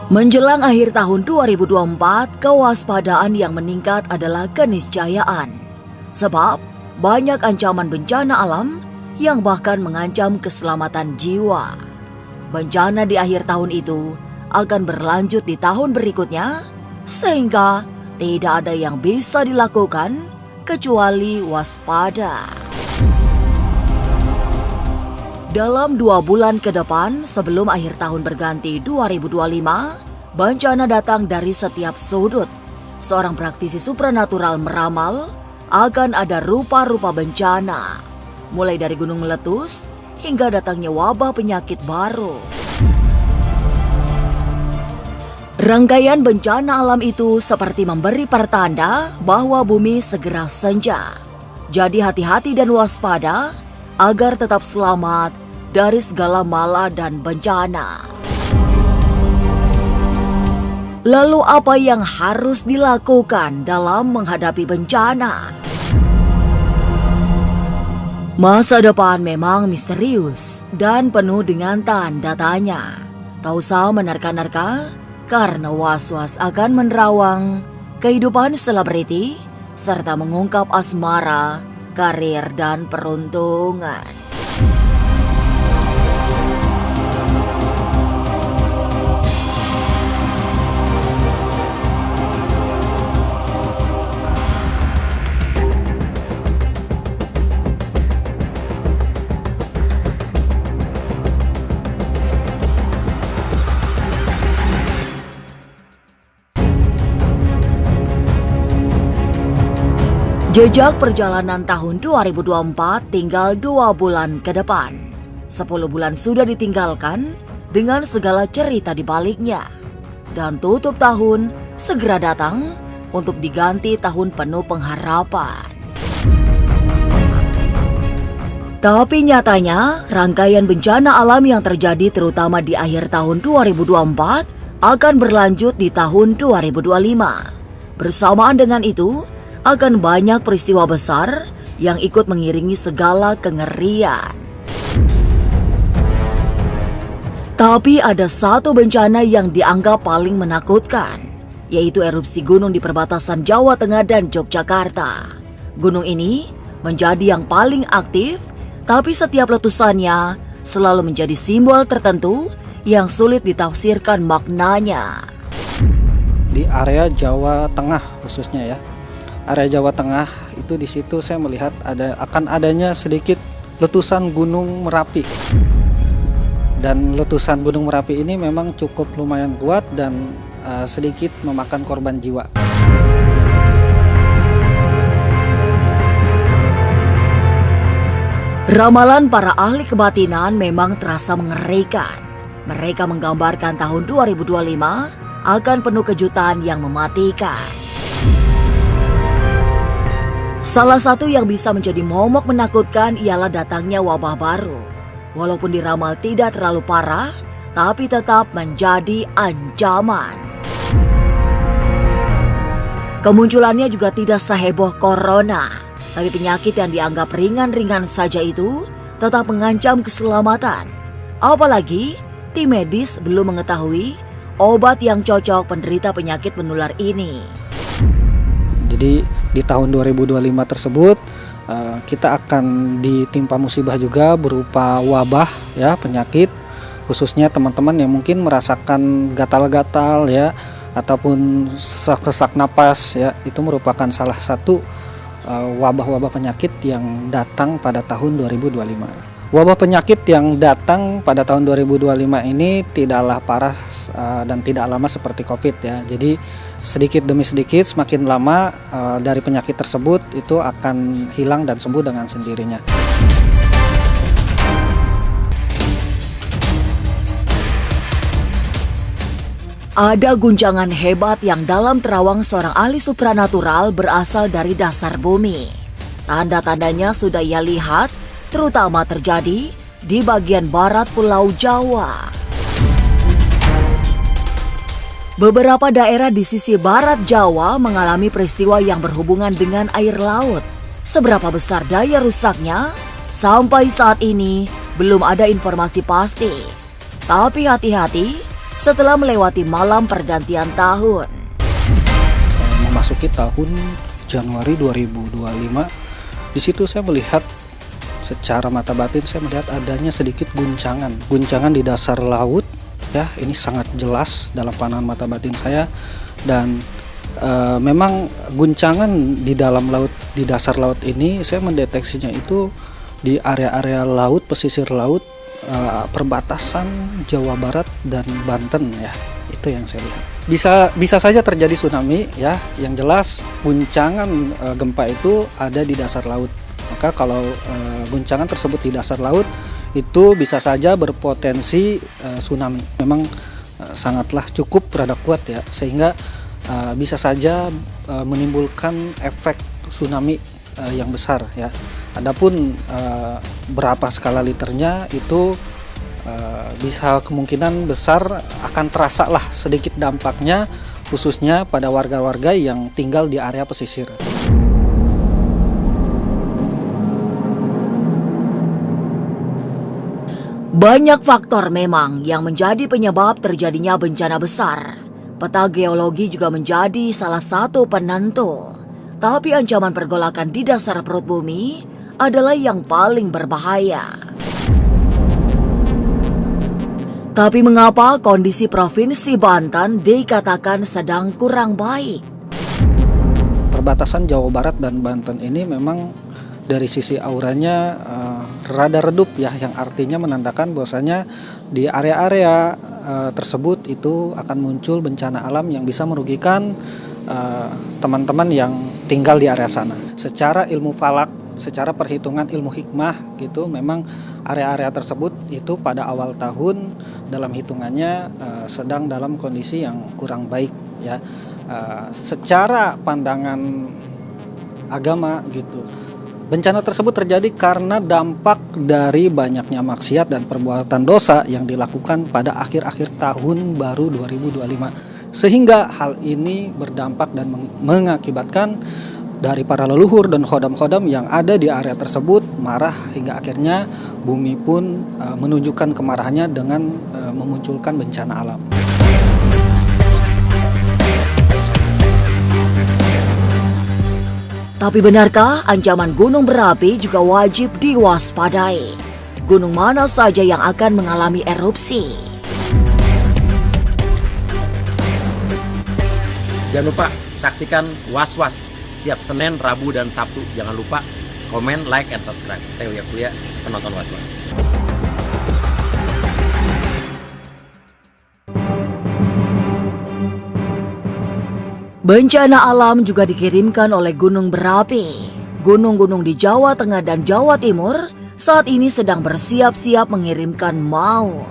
Menjelang akhir tahun 2024, kewaspadaan yang meningkat adalah keniscayaan. Sebab banyak ancaman bencana alam yang bahkan mengancam keselamatan jiwa. Bencana di akhir tahun itu akan berlanjut di tahun berikutnya, sehingga tidak ada yang bisa dilakukan kecuali waspada. Dalam 2 bulan ke depan sebelum akhir tahun berganti 2025, bencana datang dari setiap sudut. Seorang praktisi supranatural meramal akan ada rupa-rupa bencana, mulai dari gunung meletus hingga datangnya wabah penyakit baru. Rangkaian bencana alam itu seperti memberi pertanda bahwa bumi segera senja. Jadi hati-hati dan waspada agar tetap selamat dari segala mala dan bencana. Lalu apa yang harus dilakukan dalam menghadapi bencana? Masa depan memang misterius dan penuh dengan tanda tanya. Tak usah menerka-nerka karena was-was akan menerawang kehidupan selebriti serta mengungkap asmara, karir, dan peruntungan. Jejak perjalanan tahun 2024 tinggal 2 bulan ke depan. 10 bulan sudah ditinggalkan dengan segala cerita di baliknya. Dan tutup tahun segera datang untuk diganti tahun penuh pengharapan. Tapi nyatanya rangkaian bencana alam yang terjadi terutama di akhir tahun 2024 akan berlanjut di tahun 2025. Bersamaan dengan itu, akan banyak peristiwa besar yang ikut mengiringi segala kengerian. Tapi ada satu bencana yang dianggap paling menakutkan, yaitu erupsi gunung di perbatasan Jawa Tengah dan Yogyakarta. Gunung ini menjadi yang paling aktif, tapi setiap letusannya selalu menjadi simbol tertentu yang sulit ditafsirkan maknanya. Di area Jawa Tengah khususnya ya. Area Jawa Tengah itu di situ saya melihat akan adanya sedikit letusan Gunung Merapi. Dan letusan Gunung Merapi ini memang cukup lumayan kuat dan sedikit memakan korban jiwa. Ramalan para ahli kebatinan memang terasa mengerikan. Mereka menggambarkan tahun 2025 akan penuh kejutan yang mematikan. Salah satu yang bisa menjadi momok menakutkan ialah datangnya wabah baru. Walaupun diramal tidak terlalu parah, tapi tetap menjadi ancaman. Kemunculannya juga tidak seheboh corona, tapi penyakit yang dianggap ringan-ringan saja itu tetap mengancam keselamatan. Apalagi tim medis belum mengetahui obat yang cocok penderita penyakit menular ini. Jadi di tahun 2025 tersebut kita akan ditimpa musibah juga berupa wabah ya, penyakit, khususnya teman-teman yang mungkin merasakan gatal-gatal ya ataupun sesak-sesak napas ya, itu merupakan salah satu wabah-wabah penyakit yang datang pada tahun 2025. Wabah penyakit yang datang pada tahun 2025 ini tidaklah parah dan tidak lama seperti COVID ya. Jadi sedikit demi sedikit semakin lama dari penyakit tersebut itu akan hilang dan sembuh dengan sendirinya. Ada guncangan hebat yang dalam terawang seorang ahli supranatural berasal dari dasar bumi. Tanda-tandanya sudah ia lihat, terutama terjadi di bagian barat Pulau Jawa. Beberapa daerah di sisi barat Jawa mengalami peristiwa yang berhubungan dengan air laut. Seberapa besar daya rusaknya? Sampai saat ini belum ada informasi pasti. Tapi hati-hati, setelah melewati malam pergantian tahun. Memasuki tahun Januari 2025, di situ saya melihat secara mata batin, saya melihat adanya sedikit guncangan di dasar laut. Ya, ini sangat jelas dalam pandangan mata batin saya, dan memang guncangan di dalam laut, di dasar laut ini saya mendeteksinya itu di area-area laut, pesisir laut, perbatasan Jawa Barat dan Banten ya. Itu yang saya lihat. Bisa saja terjadi tsunami ya. Yang jelas guncangan gempa itu ada di dasar laut. Maka kalau guncangan tersebut di dasar laut itu bisa saja berpotensi tsunami. Memang sangatlah cukup rada kuat ya, sehingga bisa saja menimbulkan efek tsunami yang besar ya. Adapun berapa skala liternya itu bisa kemungkinan besar akan terasa lah sedikit dampaknya, khususnya pada warga-warga yang tinggal di area pesisir. Banyak faktor memang yang menjadi penyebab terjadinya bencana besar. Peta geologi juga menjadi salah satu penentu. Tapi ancaman pergolakan di dasar perut bumi adalah yang paling berbahaya. Tapi mengapa kondisi Provinsi Banten dikatakan sedang kurang baik? Perbatasan Jawa Barat dan Banten ini memang dari sisi auranya rada redup ya, yang artinya menandakan bahwasanya di area-area tersebut itu akan muncul bencana alam yang bisa merugikan teman-teman yang tinggal di area sana. Secara ilmu falak, secara perhitungan ilmu hikmah gitu, memang area-area tersebut itu pada awal tahun dalam hitungannya sedang dalam kondisi yang kurang baik ya. Secara pandangan agama gitu, bencana tersebut terjadi karena dampak dari banyaknya maksiat dan perbuatan dosa yang dilakukan pada akhir-akhir tahun baru 2025. Sehingga hal ini berdampak dan mengakibatkan dari para leluhur dan khodam-khodam yang ada di area tersebut marah, hingga akhirnya bumi pun menunjukkan kemarahannya dengan memunculkan bencana alam. Tapi benarkah ancaman gunung berapi juga wajib diwaspadai? Gunung mana saja yang akan mengalami erupsi? Jangan lupa saksikan Was-Was setiap Senin, Rabu, dan Sabtu. Jangan lupa komen, like, and subscribe. Saya Uya Kuya, penonton Was-Was. Bencana alam juga dikirimkan oleh gunung berapi. Gunung-gunung di Jawa Tengah dan Jawa Timur saat ini sedang bersiap-siap mengirimkan maut.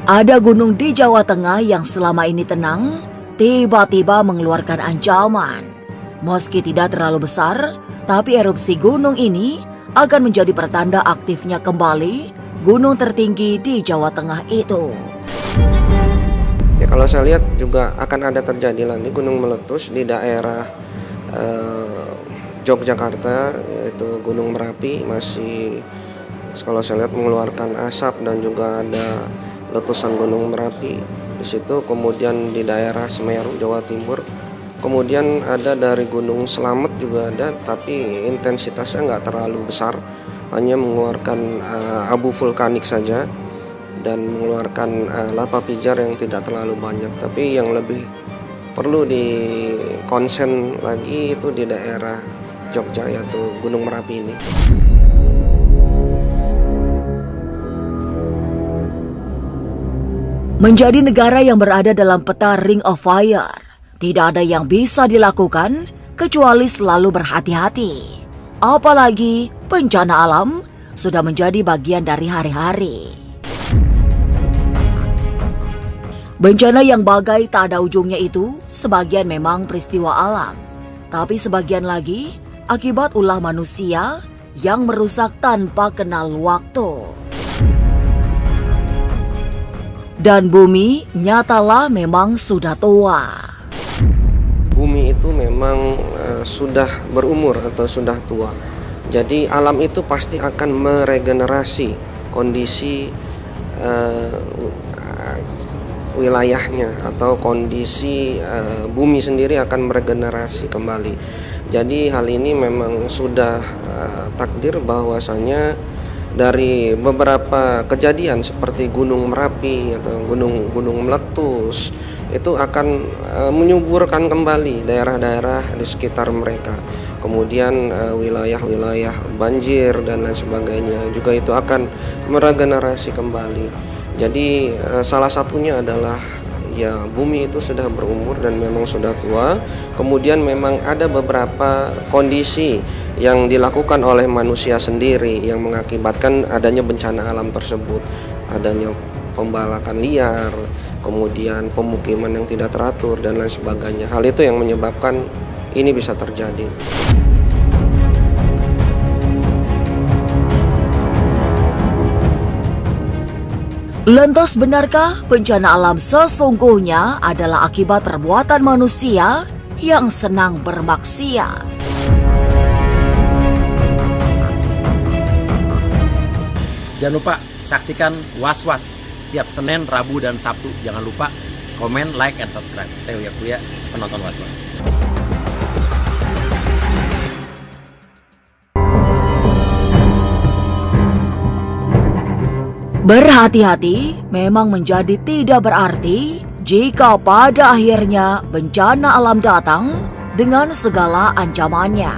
Ada gunung di Jawa Tengah yang selama ini tenang, tiba-tiba mengeluarkan ancaman. Meski tidak terlalu besar, tapi erupsi gunung ini akan menjadi pertanda aktifnya kembali gunung tertinggi di Jawa Tengah itu. Ya, kalau saya lihat juga akan ada terjadi lagi gunung meletus di daerah Yogyakarta, yaitu Gunung Merapi, masih kalau saya lihat mengeluarkan asap dan juga ada letusan Gunung Merapi di situ. Kemudian di daerah Semeru, Jawa Timur, kemudian ada dari Gunung Slamet juga ada, tapi intensitasnya nggak terlalu besar, hanya mengeluarkan abu vulkanik saja dan mengeluarkan lava pijar yang tidak terlalu banyak. Tapi yang lebih perlu dikonsen lagi itu di daerah Jogja, yaitu Gunung Merapi ini. Menjadi negara yang berada dalam peta Ring of Fire, tidak ada yang bisa dilakukan kecuali selalu berhati-hati. Apalagi bencana alam sudah menjadi bagian dari hari-hari. Bencana yang bagai tak ada ujungnya itu, sebagian memang peristiwa alam, tapi sebagian lagi akibat ulah manusia yang merusak tanpa kenal waktu. Dan bumi nyatalah memang sudah tua. Bumi itu memang sudah berumur atau sudah tua. Jadi alam itu pasti akan meregenerasi kondisi wilayahnya atau kondisi bumi sendiri akan meregenerasi kembali. Jadi hal ini memang sudah takdir bahwasanya dari beberapa kejadian seperti Gunung Merapi atau gunung meletus itu akan menyuburkan kembali daerah-daerah di sekitar mereka. Kemudian wilayah-wilayah banjir dan lain sebagainya juga itu akan meregenerasi kembali. Jadi salah satunya adalah ya bumi itu sudah berumur dan memang sudah tua. Kemudian memang ada beberapa kondisi yang dilakukan oleh manusia sendiri yang mengakibatkan adanya bencana alam tersebut. Adanya pembalakan liar, kemudian pemukiman yang tidak teratur dan lain sebagainya. Hal itu yang menyebabkan ini bisa terjadi. Lantas benarkah bencana alam sesungguhnya adalah akibat perbuatan manusia yang senang bermaksiat? Jangan lupa saksikan Was-Was setiap Senin, Rabu, dan Sabtu. Jangan lupa komen, like, and subscribe. Saya Uya Kuya, penonton Was-Was. Berhati-hati memang menjadi tidak berarti jika pada akhirnya bencana alam datang dengan segala ancamannya.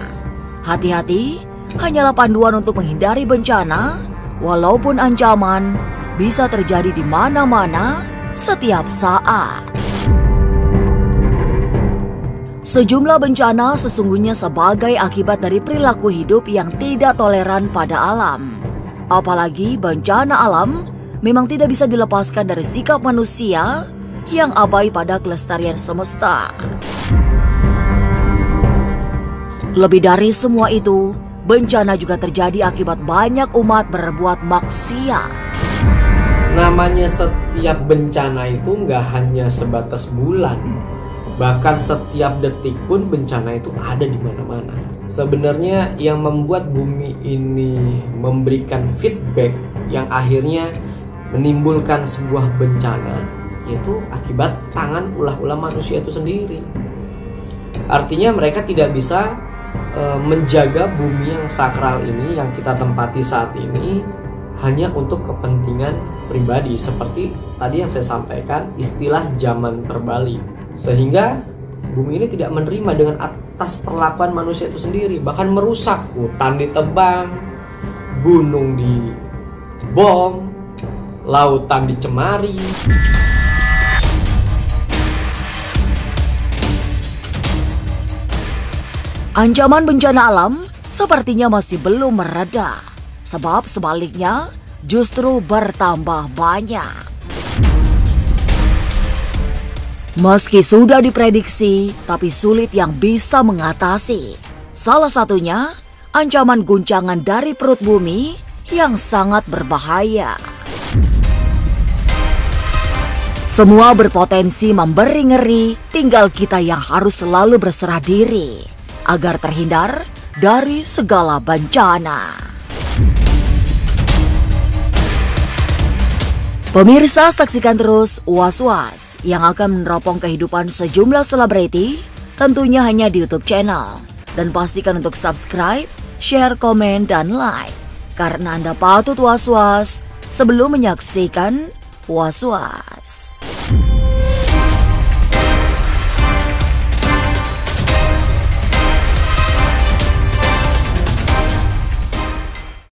Hati-hati hanyalah panduan untuk menghindari bencana, walaupun ancaman bisa terjadi di mana-mana setiap saat. Sejumlah bencana sesungguhnya sebagai akibat dari perilaku hidup yang tidak toleran pada alam. Apalagi bencana alam memang tidak bisa dilepaskan dari sikap manusia yang abai pada kelestarian semesta. Lebih dari semua itu, bencana juga terjadi akibat banyak umat berbuat maksiat. Namanya setiap bencana itu nggak hanya sebatas bulan, bahkan setiap detik pun bencana itu ada di mana-mana. Sebenarnya yang membuat bumi ini memberikan feedback yang akhirnya menimbulkan sebuah bencana, yaitu akibat tangan ulah-ulah manusia itu sendiri. Artinya mereka tidak bisa menjaga bumi yang sakral ini, yang kita tempati saat ini, hanya untuk kepentingan pribadi. Seperti tadi yang saya sampaikan, istilah zaman terbalik. Sehingga bumi ini tidak menerima dengan atas perlakuan manusia itu sendiri. Bahkan merusak, hutan ditebang, gunung dibom, lautan dicemari. Ancaman bencana alam sepertinya masih belum mereda, sebab sebaliknya justru bertambah banyak. Meski sudah diprediksi, tapi sulit yang bisa mengatasi. Salah satunya, ancaman guncangan dari perut bumi yang sangat berbahaya. Semua berpotensi memberi ngeri, tinggal kita yang harus selalu berserah diri agar terhindar dari segala bencana. Pemirsa, saksikan terus Was-Was yang akan meneropong kehidupan sejumlah selebriti, tentunya hanya di YouTube channel. Dan pastikan untuk subscribe, share, komen, dan like, karena Anda patut was-was sebelum menyaksikan Was-Was.